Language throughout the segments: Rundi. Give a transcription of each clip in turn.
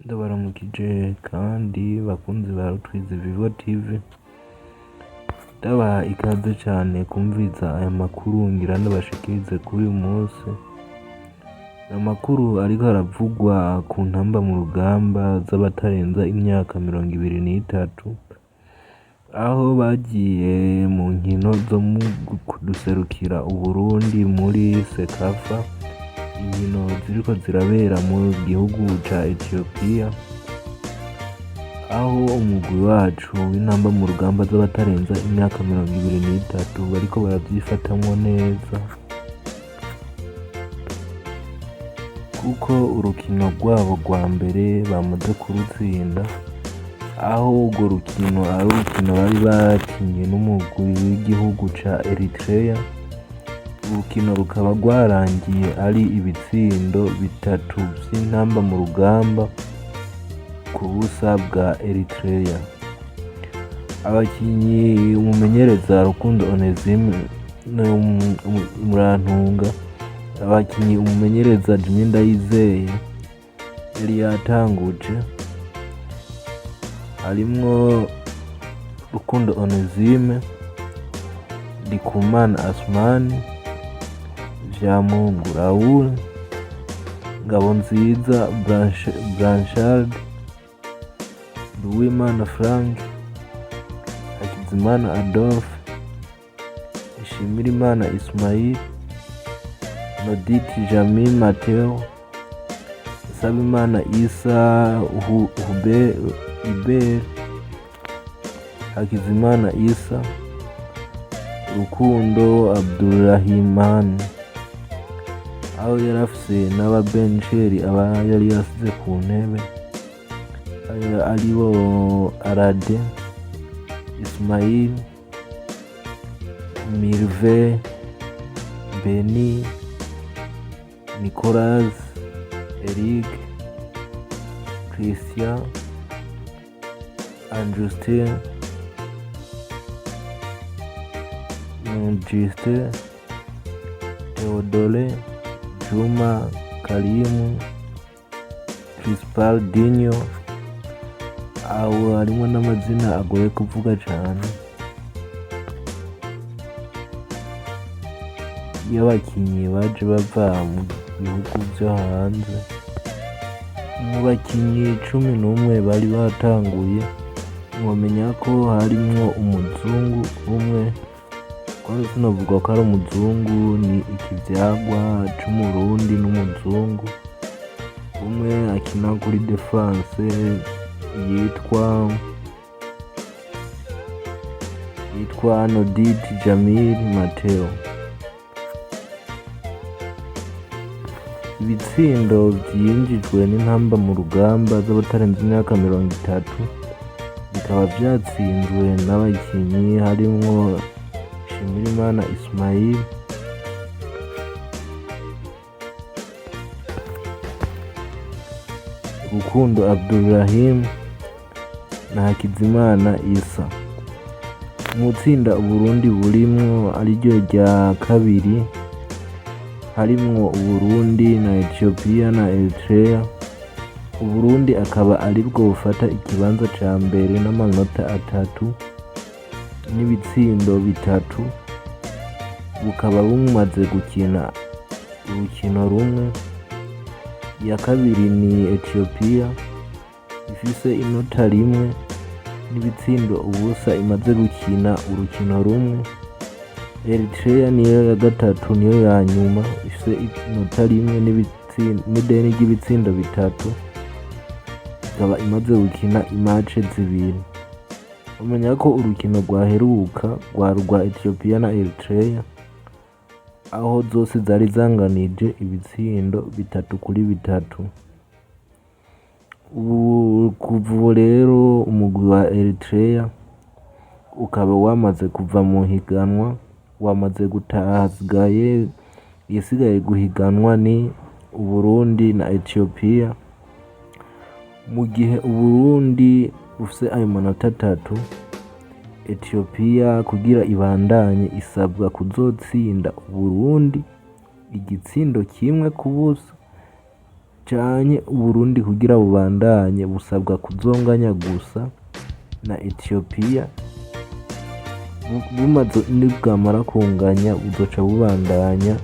Ndabaramukije kandi bakunzi ba U23 TV, ndabaha ikaze cane kumviriza aya makuru ngira ndabashikirize kuri uyu munsi. Amakuru ariko aravugwa ku ntamba mu rugamba z'abatarenza imyaka 23, aho bagiye mu nkino zo kuduserukira Uburundi muri Sekafa, inkino ziriko zirabera mu gihugu ca Ethiopia, aho umugwi wacu w'intamba mu rugamba z'abatarenza imyaka 23 bariko baravyifatamwo neza, kuko urukino rwabo rwa mbere bamaze kurutsinda, aho urwo rukino ari urukino bari bakinye n'umugwi w'igihugu ca Eritrea. Urukino rukaba rwarangiye ari ibitsindo 3 vy'intamba mu rugamba ku busa bwa Eritrea. Abakinyi umumenyereza Rukundo Onesime Murantunga, abakinyi umumenyereza Jimmy Ndayizeye yari yatanguje, harimwo Rukundo Onesime, Ndikumana Asmani, Vyamungu Raoul, Ngabonziza Blanchard, Nduwimana Frank, Hakizimana Adolphe, Ishimirimana Ismail, Noditi Jamil Mateo, Sabimana Isa Iber, Hakizimana Isa, Rukundo Abdurrahimani, aho yari afise n'ababencheri aba yari yasize ku ntebe aribo Arade, Ismail, Mirve, Beni, Nicolas, Eric, Christian, Justin, Theodore, Juma, Karimu, Crispal Dinho, aho harimo n'amazina agoye kuvuga cane y'abakinyi baje bava mu bihugu vyo hanze. Mu bakinyi 11 bari batanguye, mwomenya ko harimwo umuzungu umwe, kwari sinavuga ko ari umuzungu, ni ikivyagwa c'umurundi n'umuzungu umwe akina kuri defense yitwa Noditi Jamil Mateo. Ibitsindo vyinjijwe n'intamba mu rugamba z'abatarenze imyaka 30 bikaba vyatsinzwe n'abakinyi harimwo Shimirimana Ismail, Rukundo Abdurrahim na Hakizimana Isa. Mu tsinda Uburundi burimwo ariryo rya kabiri, harimwo Uburundi na Ethiopia na Eritrea. Uburundi akaba aribwo bufata ikibanza ca mbere n'amanota 3 n'ibitsindo 3, bukaba bumaze gukina urukino rumwe. Iya kabiri ni Ethiopia ifise inota rimwe n'ibitsindo ubusa, imaze gukina urukino rumwe. Eritrea niyo ya gatatu, niyo ya nyuma, ifise inota rimwe n'ideni ry'ibitsindo 3, ikaba imaze gukina imace 2. Umenya ko urukino rwaheruka rwari urwa Ethiopia na Eritrea, aho zose zari zanganije ibitsindo 3-3. Kuva rero umugwi wa Eritrea ukaba wamaze kuva mu higanwa, wamaze gutaha. Isigaye guhiganwa ni Uburundi na Ethiopia, mu gihe Uburundi bufise ayo manota 3, Ethiopia kugira ibandanye isabwa kuzotsinda Uburundi igitsindo 1-0, canye Uburundi kugira bubandanye busabwa kuzonganya gusa na Ethiopia. Bumaze nibwamara kunganya buzoca bubandanya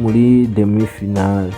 muri demi finale.